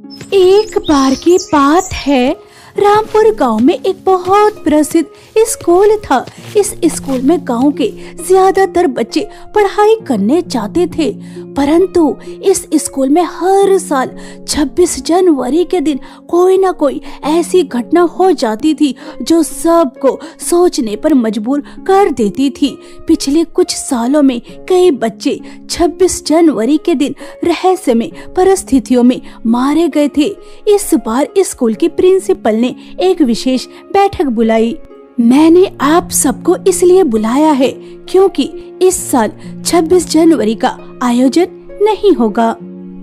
एक बार की बात है, रामपुर गांव में एक बहुत प्रसिद्ध स्कूल था। इस स्कूल में गांव के ज्यादातर बच्चे पढ़ाई करने जाते थे, परंतु इस स्कूल में हर साल 26 जनवरी के दिन कोई ना कोई ऐसी घटना हो जाती थी जो सबको सोचने पर मजबूर कर देती थी। पिछले कुछ सालों में कई बच्चे 26 जनवरी के दिन रहस्यमय परिस्थितियों में मारे गए थे। इस बार स्कूल की प्रिंसिपल ने एक विशेष बैठक बुलाई। मैंने आप सबको इसलिए बुलाया है क्योंकि इस साल 26 जनवरी का आयोजन नहीं होगा।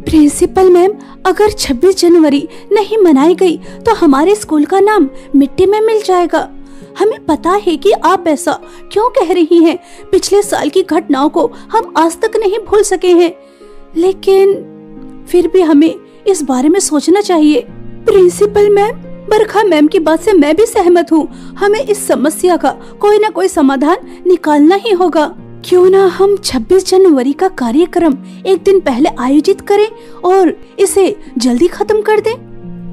प्रिंसिपल मैम, अगर 26 जनवरी नहीं मनाई गई तो हमारे स्कूल का नाम मिट्टी में मिल जाएगा। हमें पता है कि आप ऐसा क्यों कह रही हैं। पिछले साल की घटनाओं को हम आज तक नहीं भूल सके हैं, लेकिन फिर भी हमें इस बारे में सोचना चाहिए। प्रिंसिपल मैम, बरखा मैम की बात से मैं भी सहमत हूँ। हमें इस समस्या का कोई ना कोई समाधान निकालना ही होगा। क्यों ना हम 26 जनवरी का कार्यक्रम एक दिन पहले आयोजित करें और इसे जल्दी खत्म कर दें।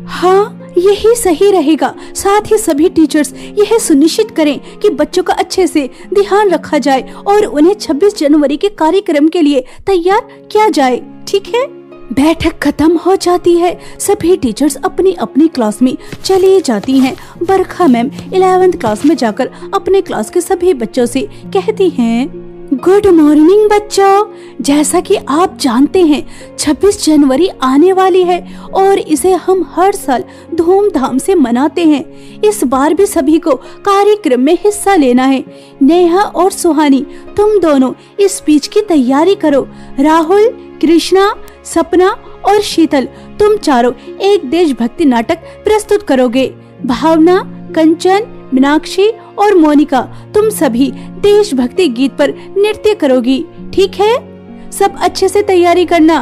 हाँ, यही सही रहेगा। साथ ही सभी टीचर्स यह सुनिश्चित करें कि बच्चों का अच्छे से ध्यान रखा जाए और उन्हें 26 जनवरी के कार्यक्रम के लिए तैयार किया जाए। ठीक है? बैठक खत्म हो जाती है। सभी टीचर्स अपनी अपनी क्लास में चली जाती हैं। बरखा मैम 11th क्लास में जाकर अपने क्लास के सभी बच्चों से कहती हैं, गुड मॉर्निंग बच्चों। जैसा कि आप जानते हैं 26 जनवरी आने वाली है और इसे हम हर साल धूमधाम से मनाते हैं। इस बार भी सभी को कार्यक्रम में हिस्सा लेना है। नेहा और सुहानी, तुम दोनों इस स्पीच की तैयारी करो। राहुल, कृष्णा, सपना और शीतल, तुम चारों एक देशभक्ति नाटक प्रस्तुत करोगे। भावना, कंचन, मीनाक्षी और मोनिका, तुम सभी देशभक्ति गीत पर नृत्य करोगी। ठीक है? सब अच्छे से तैयारी करना।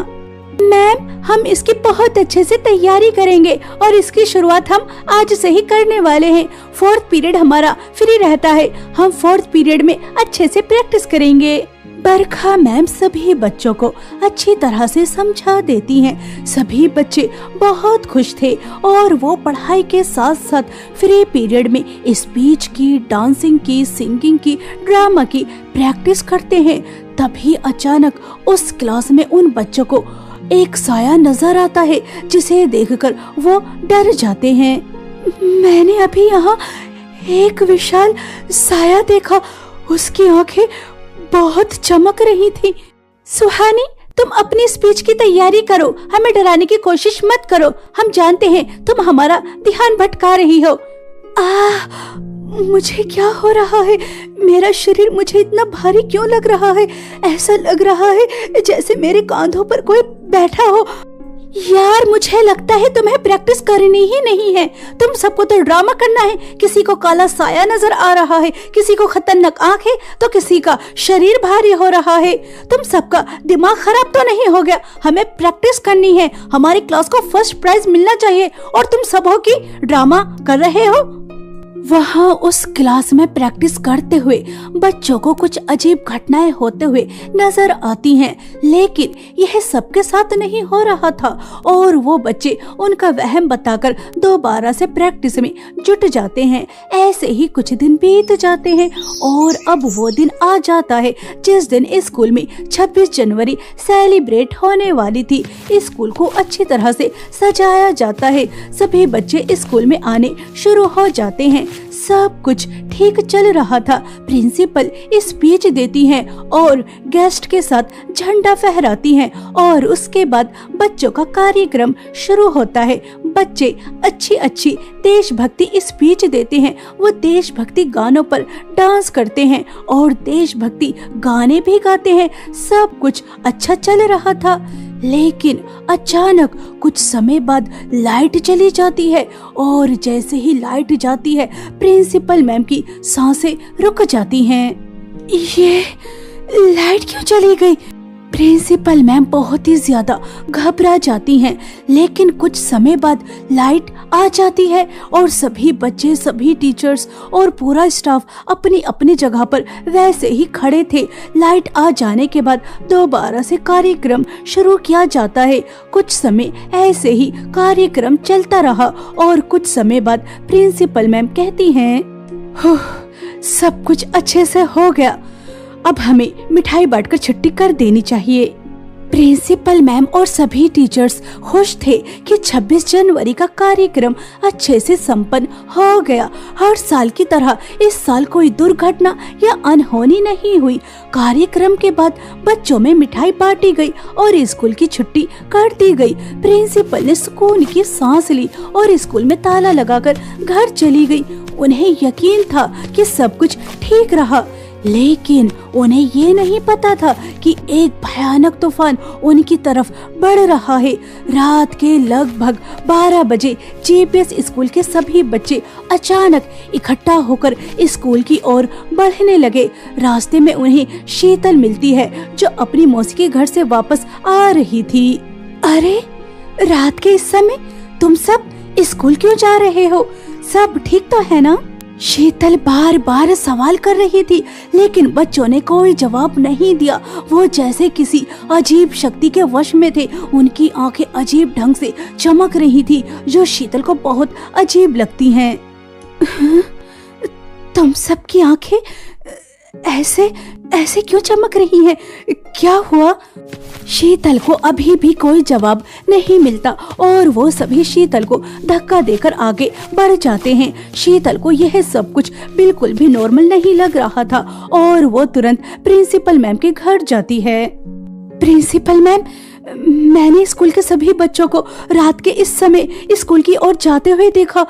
मैम, हम इसकी बहुत अच्छे से तैयारी करेंगे और इसकी शुरुआत हम आज से ही करने वाले हैं। 4th पीरियड हमारा फ्री रहता है। हम 4th पीरियड में अच्छे से प्रैक्टिस करेंगे। बरखा मैम सभी बच्चों को अच्छी तरह से समझा देती हैं। सभी बच्चे बहुत खुश थे और वो पढ़ाई के साथ साथ फ्री पीरियड में स्पीच की, डांसिंग की, सिंगिंग की, ड्रामा की प्रैक्टिस करते हैं। तभी अचानक उस क्लास में उन बच्चों को एक साया नजर आता है जिसे देखकर वो डर जाते हैं। मैंने अभी यहाँ एक विशाल साया देखा। उसकी आंखें बहुत चमक रही थी। सुहानी, तुम अपनी स्पीच की तैयारी करो। हमें डराने की कोशिश मत करो। हम जानते हैं तुम हमारा ध्यान भटका रही हो। मुझे क्या हो रहा है? मेरा शरीर मुझे इतना भारी क्यों लग रहा है? ऐसा लग रहा है जैसे मेरे कांधों पर कोई बैठा हो। यार, मुझे लगता है तुम्हें प्रैक्टिस करनी ही नहीं है। तुम सबको तो ड्रामा करना है। किसी को काला साया नजर आ रहा है, किसी को खतरनाक आंख है, तो किसी का शरीर भारी हो रहा है। तुम सबका दिमाग खराब तो नहीं हो गया? हमें प्रैक्टिस करनी है। हमारी क्लास को फर्स्ट प्राइज मिलना चाहिए और तुम सब हो कि ड्रामा कर रहे हो। वहाँ उस क्लास में प्रैक्टिस करते हुए बच्चों को कुछ अजीब घटनाएं होते हुए नजर आती हैं, लेकिन यह सबके साथ नहीं हो रहा था और वो बच्चे उनका वहम बताकर दोबारा से प्रैक्टिस में जुट जाते हैं। ऐसे ही कुछ दिन बीत जाते हैं और अब वो दिन आ जाता है जिस दिन स्कूल में 26 जनवरी सेलिब्रेट होने वाली थी। स्कूल को अच्छी तरह से सजाया जाता है। सभी बच्चे स्कूल में आने शुरू हो जाते हैं। सब कुछ ठीक चल रहा था। प्रिंसिपल स्पीच देती हैं और गेस्ट के साथ झंडा फहराती हैं और उसके बाद बच्चों का कार्यक्रम शुरू होता है। बच्चे अच्छी अच्छी देशभक्ति स्पीच देते हैं। वो देशभक्ति गानों पर डांस करते हैं और देशभक्ति गाने भी गाते हैं। सब कुछ अच्छा चल रहा था, लेकिन अचानक कुछ समय बाद लाइट चली जाती है और जैसे ही लाइट जाती है प्रिंसिपल मैम की सांसें रुक जाती हैं। ये लाइट क्यों चली गई? प्रिंसिपल मैम बहुत ही ज्यादा घबरा जाती हैं, लेकिन कुछ समय बाद लाइट आ जाती है और सभी बच्चे, सभी टीचर्स और पूरा स्टाफ अपनी अपनी जगह पर वैसे ही खड़े थे। लाइट आ जाने के बाद दोबारा से कार्यक्रम शुरू किया जाता है। कुछ समय ऐसे ही कार्यक्रम चलता रहा और कुछ समय बाद प्रिंसिपल मैम कहती हैं, सब कुछ अच्छे से हो गया, अब हमें मिठाई बांटकर छुट्टी कर देनी चाहिए। प्रिंसिपल मैम और सभी टीचर्स खुश थे कि 26 जनवरी का कार्यक्रम अच्छे से संपन्न हो गया। हर साल की तरह इस साल कोई दुर्घटना या अनहोनी नहीं हुई। कार्यक्रम के बाद बच्चों में मिठाई बांटी गई और स्कूल की छुट्टी कर दी गई। प्रिंसिपल ने सुकून की सांस ली और स्कूल में ताला लगाकर घर चली गई। उन्हें यकीन था कि सब कुछ ठीक रहा, लेकिन उन्हें ये नहीं पता था कि एक भयानक तूफान उनकी तरफ बढ़ रहा है। रात के लगभग 12 बजे जीपीएस स्कूल के सभी बच्चे अचानक इकट्ठा होकर स्कूल की ओर बढ़ने लगे। रास्ते में उन्हें शीतल मिलती है, जो अपनी मौसी के घर से वापस आ रही थी। अरे, रात के इस समय तुम सब स्कूल क्यों जा रहे हो? सब ठीक तो है ना? शीतल बार बार सवाल कर रही थी, लेकिन बच्चों ने कोई जवाब नहीं दिया। वो जैसे किसी अजीब शक्ति के वश में थे। उनकी आंखें अजीब ढंग से चमक रही थी, जो शीतल को बहुत अजीब लगती हैं। तुम सबकी आंखें ऐसे ऐसे क्यों चमक रही हैं? क्या हुआ? शीतल को अभी भी कोई जवाब नहीं मिलता और वो सभी शीतल को धक्का देकर आगे बढ़ जाते हैं। शीतल को यह सब कुछ बिल्कुल भी नॉर्मल नहीं लग रहा था और वो तुरंत प्रिंसिपल मैम के घर जाती है। प्रिंसिपल मैम, मैंने स्कूल के सभी बच्चों को रात के इस समय स्कूल की ओर जाते हुए देखा।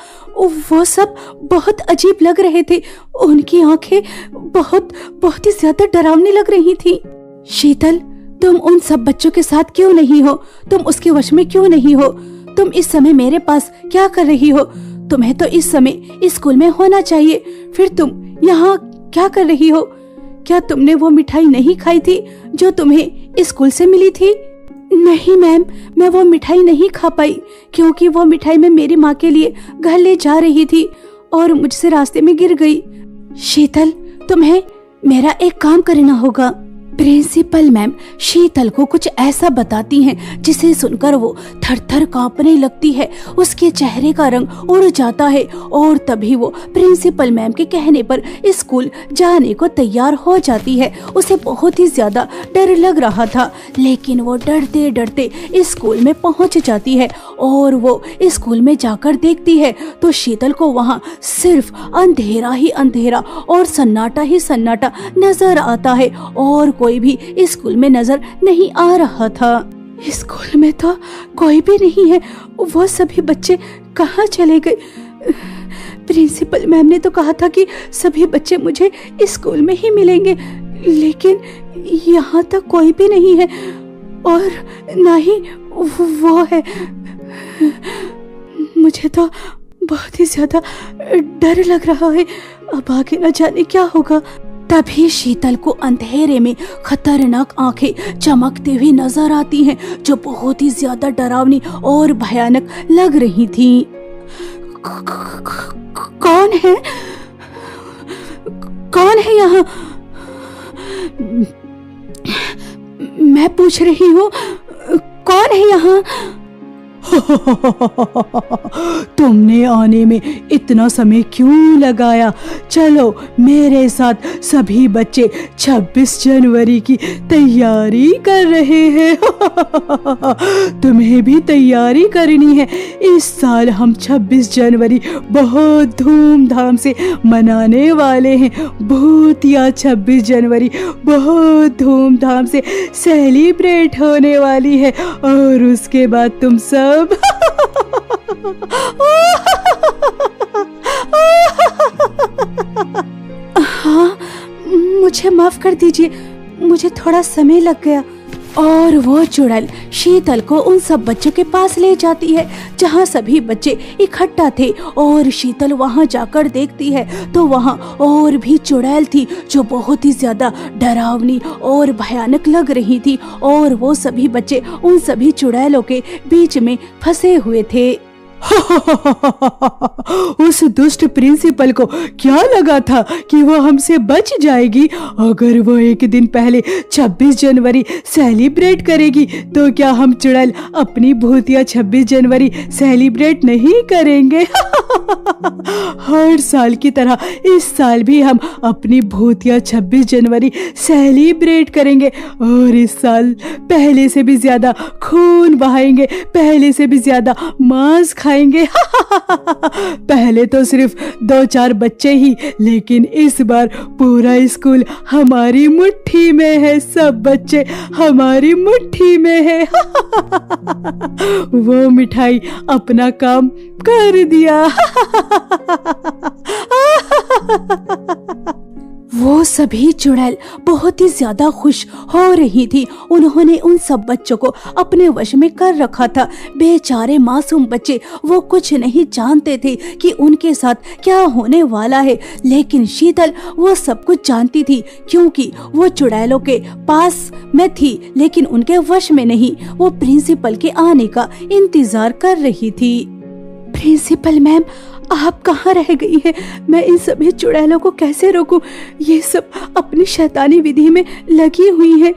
वो सब बहुत अजीब लग रहे थे। उनकी आंखें बहुत ही ज्यादा डरावनी लग रही थी। शीतल, तुम उन सब बच्चों के साथ क्यों नहीं हो? तुम उसके वश में क्यों नहीं हो? तुम इस समय मेरे पास क्या कर रही हो? तुम्हें तो इस समय स्कूल में होना चाहिए, फिर तुम यहाँ क्या कर रही हो? क्या तुमने वो मिठाई नहीं खाई थी जो तुम्हें स्कूल से मिली थी? नहीं मैम, मैं वो मिठाई नहीं खा पाई क्योंकि वो मिठाई मैं मेरी माँ के लिए घर ले जा रही थी और मुझसे रास्ते में गिर गई। शीतल, तुम्हें मेरा एक काम करना होगा। प्रिंसिपल मैम शीतल को कुछ ऐसा बताती हैं जिसे सुनकर वो थर-थर कांपने लगती है। उसके चेहरे का रंग उड़ जाता है और तभी वो प्रिंसिपल मैम के कहने पर स्कूल जाने को तैयार हो जाती है। उसे बहुत ही ज्यादा डर लग रहा था, लेकिन वो डरते डरते स्कूल में पहुंच जाती है और वो स्कूल में जाकर देखती है तो शीतल को वहाँ सिर्फ अंधेरा ही अंधेरा और सन्नाटा ही सन्नाटा नजर आता है और कोई भी स्कूल में नजर नहीं आ रहा था। स्कूल में तो कोई भी नहीं है। वो सभी बच्चे कहाँ चले गए? प्रिंसिपल मैम ने तो कहा था कि सभी बच्चे मुझे स्कूल में ही मिलेंगे, लेकिन यहाँ तक कोई भी नहीं है और ना ही वो है। मुझे तो बहुत ही ज्यादा डर लग रहा है। अब आगे न जाने क्या होगा। तभी शीतल को अंधेरे में खतरनाक आंखें चमकती हुई नजर आती हैं, जो बहुत ही ज्यादा डरावनी और भयानक लग रही थी। कौन है? कौन है यहाँ? मैं पूछ रही हूँ, कौन है यहाँ? तुमने आने में इतना समय क्यों लगाया? चलो मेरे साथ। सभी बच्चे 26 जनवरी की तैयारी कर रहे हैं। तुम्हें भी तैयारी करनी है। इस साल हम 26 जनवरी बहुत धूमधाम से मनाने वाले हैं। भूतिया 26 जनवरी बहुत धूमधाम से सेलिब्रेट होने वाली है और उसके बाद तुम सब हाँ, मुझे माफ कर दीजिए, मुझे थोड़ा समय लग गया। और वो चुड़ैल शीतल को उन सब बच्चों के पास ले जाती है जहाँ सभी बच्चे इकट्ठा थे। और शीतल वहाँ जाकर देखती है तो वहाँ और भी चुड़ैल थी जो बहुत ही ज्यादा डरावनी और भयानक लग रही थी। और वो सभी बच्चे उन सभी चुड़ैलों के बीच में फंसे हुए थे। उस दुष्ट प्रिंसिपल को क्या लगा था कि वो हमसे बच जाएगी? अगर वो एक दिन पहले 26 जनवरी सेलिब्रेट करेगी तो क्या हम चुड़ैल अपनी भूतिया 26 जनवरी सेलिब्रेट नहीं करेंगे? हर साल की तरह इस साल भी हम अपनी भूतिया 26 जनवरी सेलिब्रेट करेंगे और इस साल पहले से भी ज्यादा खून बहाएंगे, पहले से भी ज्यादा मांस खाएंगे। पहले तो सिर्फ 2-4 बच्चे ही, लेकिन इस बार पूरा स्कूल हमारी मुट्ठी में है, सब बच्चे हमारी मुट्ठी में है। वो मिठाई अपना काम कर दिया। वो सभी चुड़ैल बहुत ही ज्यादा खुश हो रही थी। उन्होंने उन सब बच्चों को अपने वश में कर रखा था। बेचारे मासूम बच्चे, वो कुछ नहीं जानते थे कि उनके साथ क्या होने वाला है, लेकिन शीतल वो सब कुछ जानती थी क्योंकि वो चुड़ैलों के पास में थी लेकिन उनके वश में नहीं। वो प्रिंसिपल के आने का इंतजार कर रही थी। प्रिंसिपल मैम, आप कहाँ रह गई है? मैं इन सभी चुड़ैलों को कैसे रोकूं? ये सब अपनी शैतानी विधि में लगी हुई हैं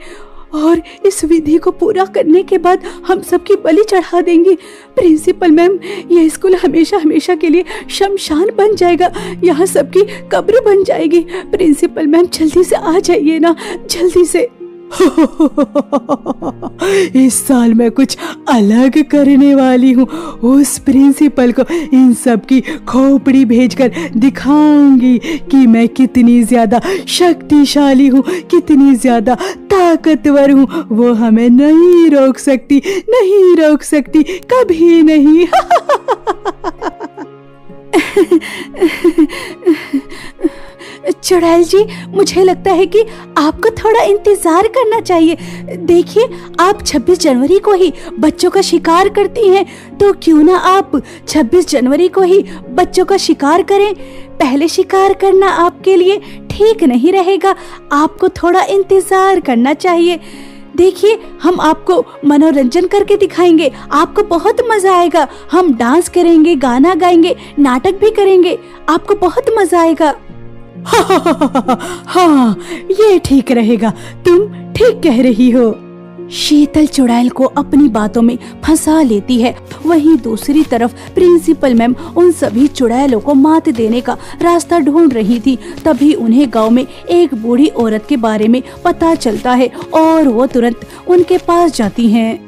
और इस विधि को पूरा करने के बाद हम सबकी बलि चढ़ा देंगी। प्रिंसिपल मैम, ये स्कूल हमेशा हमेशा के लिए शमशान बन जाएगा, यहाँ सबकी कब्र बन जाएगी। प्रिंसिपल मैम, जल्दी से आ जाइए ना, जल्दी से। इस साल मैं कुछ अलग करने वाली हूँ। उस प्रिंसिपल को इन सब की खोपड़ी भेजकर दिखाऊंगी कि मैं कितनी ज्यादा शक्तिशाली हूँ, कितनी ज्यादा ताकतवर हूँ। वो हमें नहीं रोक सकती, नहीं रोक सकती, कभी नहीं। चुड़ैल जी, मुझे लगता है कि आपको थोड़ा इंतजार करना चाहिए। देखिए, आप 26 जनवरी को ही बच्चों का शिकार करती हैं, तो क्यों ना आप 26 जनवरी को ही बच्चों का शिकार करें। पहले शिकार करना आपके लिए ठीक नहीं रहेगा, आपको थोड़ा इंतजार करना चाहिए। देखिए, हम आपको मनोरंजन करके दिखाएंगे, आपको बहुत मजा आएगा। हम डांस करेंगे, गाना गाएंगे, नाटक भी करेंगे, आपको बहुत मजा आएगा। हाँ, ये ठीक रहेगा, तुम ठीक कह रही हो। शीतल चुड़ैल को अपनी बातों में फंसा लेती है। वहीं दूसरी तरफ प्रिंसिपल मैम उन सभी चुड़ैलों को मात देने का रास्ता ढूंढ रही थी। तभी उन्हें गांव में एक बूढ़ी औरत के बारे में पता चलता है और वो तुरंत उनके पास जाती हैं।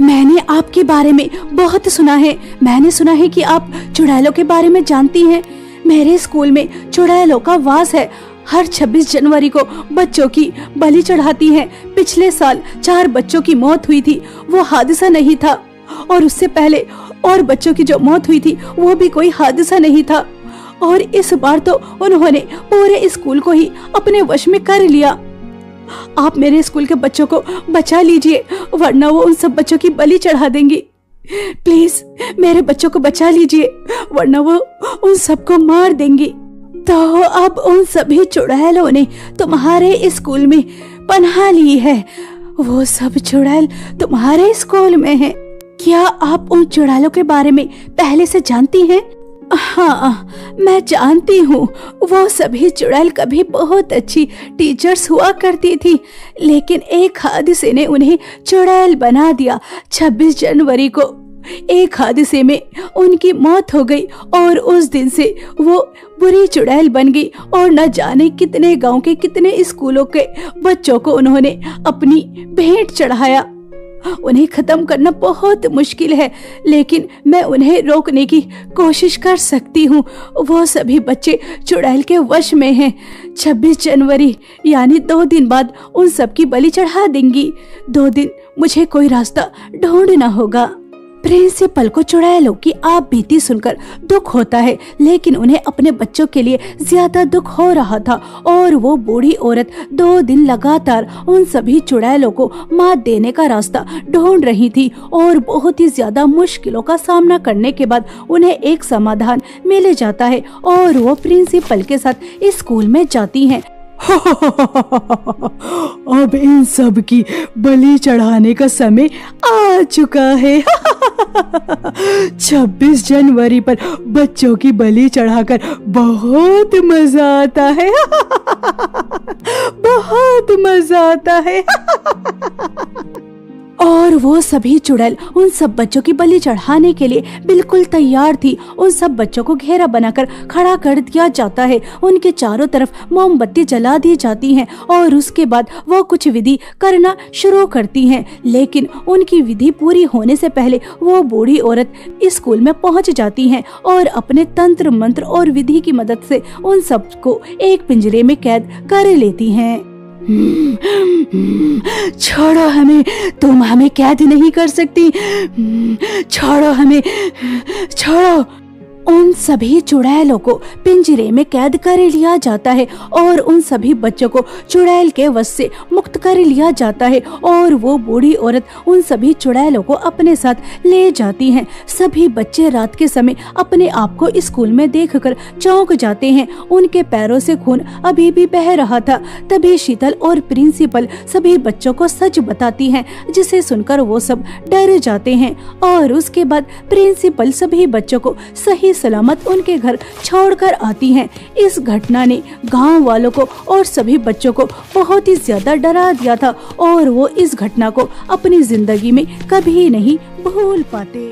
मैंने आपके बारे में बहुत सुना है, मैंने सुना है कि आप चुड़ैलों के बारे में जानती हैं। मेरे स्कूल में चुड़ैलों का वास है, हर 26 जनवरी को बच्चों की बलि चढ़ाती हैं। पिछले साल 4 बच्चों की मौत हुई थी, वो हादसा नहीं था, और उससे पहले और बच्चों की जो मौत हुई थी वो भी कोई हादसा नहीं था। और इस बार तो उन्होंने पूरे स्कूल को ही अपने वश में कर लिया। आप मेरे स्कूल के बच्चों को बचा लीजिए, वरना वो उन सब बच्चों की बलि चढ़ा देंगी। प्लीज मेरे बच्चों को बचा लीजिए, वरना वो उन सबको मार देंगी। तो अब उन सभी चुड़ैलों ने तुम्हारे स्कूल में पनाह ली है। वो सब चुड़ैल तुम्हारे स्कूल में हैं। क्या आप उन चुड़ैलों के बारे में पहले से जानती हैं? हाँ, मैं जानती हूँ। वो सभी चुड़ैल कभी बहुत अच्छी टीचर्स हुआ करती थी, लेकिन एक हादसे ने उन्हें चुड़ैल बना दिया। 26 जनवरी को एक हादसे में उनकी मौत हो गई और उस दिन से वो बुरी चुड़ैल बन गई और न जाने कितने गांव के कितने स्कूलों के बच्चों को उन्होंने अपनी भेंट चढ़ाया। उन्हें खत्म करना बहुत मुश्किल है, लेकिन मैं उन्हें रोकने की कोशिश कर सकती हूँ। वो सभी बच्चे चुड़ैल के वश में हैं। 26 जनवरी यानी 2 दिन बाद उन सब की बलि चढ़ा देंगी। 2 दिन मुझे कोई रास्ता ढूंढना होगा। प्रिंसिपल को चुड़ैलों की आप बीती सुनकर दुख होता है, लेकिन उन्हें अपने बच्चों के लिए ज्यादा दुख हो रहा था और वो बूढ़ी औरत 2 दिन लगातार उन सभी चुड़ैलों को मात देने का रास्ता ढूंढ रही थी और बहुत ही ज्यादा मुश्किलों का सामना करने के बाद उन्हें एक समाधान मिल जाता है और वो प्रिंसिपल के साथ स्कूल में जाती हैं। अब इन सब की बलि चढ़ाने का समय आ चुका है। 26 जनवरी पर बच्चों की बलि चढ़ाकर बहुत मजा आता है। बहुत मजा आता है। और वो सभी चुड़ैल उन सब बच्चों की बलि चढ़ाने के लिए बिल्कुल तैयार थी। उन सब बच्चों को घेरा बनाकर खड़ा कर दिया जाता है, उनके चारों तरफ मोमबत्ती जला दी जाती हैं और उसके बाद वो कुछ विधि करना शुरू करती हैं। लेकिन उनकी विधि पूरी होने से पहले वो बूढ़ी औरत स्कूल में पहुंच जाती हैं और अपने तंत्र मंत्र और विधि की मदद से उन सबको एक पिंजरे में कैद कर लेती हैं। छोड़ो हमें, तुम हमें कैद नहीं कर सकती। छोड़ो हमें, छोड़ो। उन सभी चुड़ैलों को पिंजरे में कैद कर लिया जाता है और उन सभी बच्चों को चुड़ैल के वश से मुक्त कर लिया जाता है और वो बूढ़ी औरत उन सभी चुड़ैलों को अपने साथ ले जाती हैं। सभी बच्चे रात के समय अपने आप को स्कूल में देखकर चौंक जाते हैं। उनके पैरों से खून अभी भी बह रहा था। तभी शीतल और प्रिंसिपल सभी बच्चों को सच बताती हैं, जिसे सुनकर वो सब डर जाते हैं और उसके बाद प्रिंसिपल सभी बच्चों को सही सलामत उनके घर छोड़कर आती हैं। इस घटना ने गांव वालों को और सभी बच्चों को बहुत ही ज्यादा डरा दिया था और वो इस घटना को अपनी जिंदगी में कभी नहीं भूल पाते।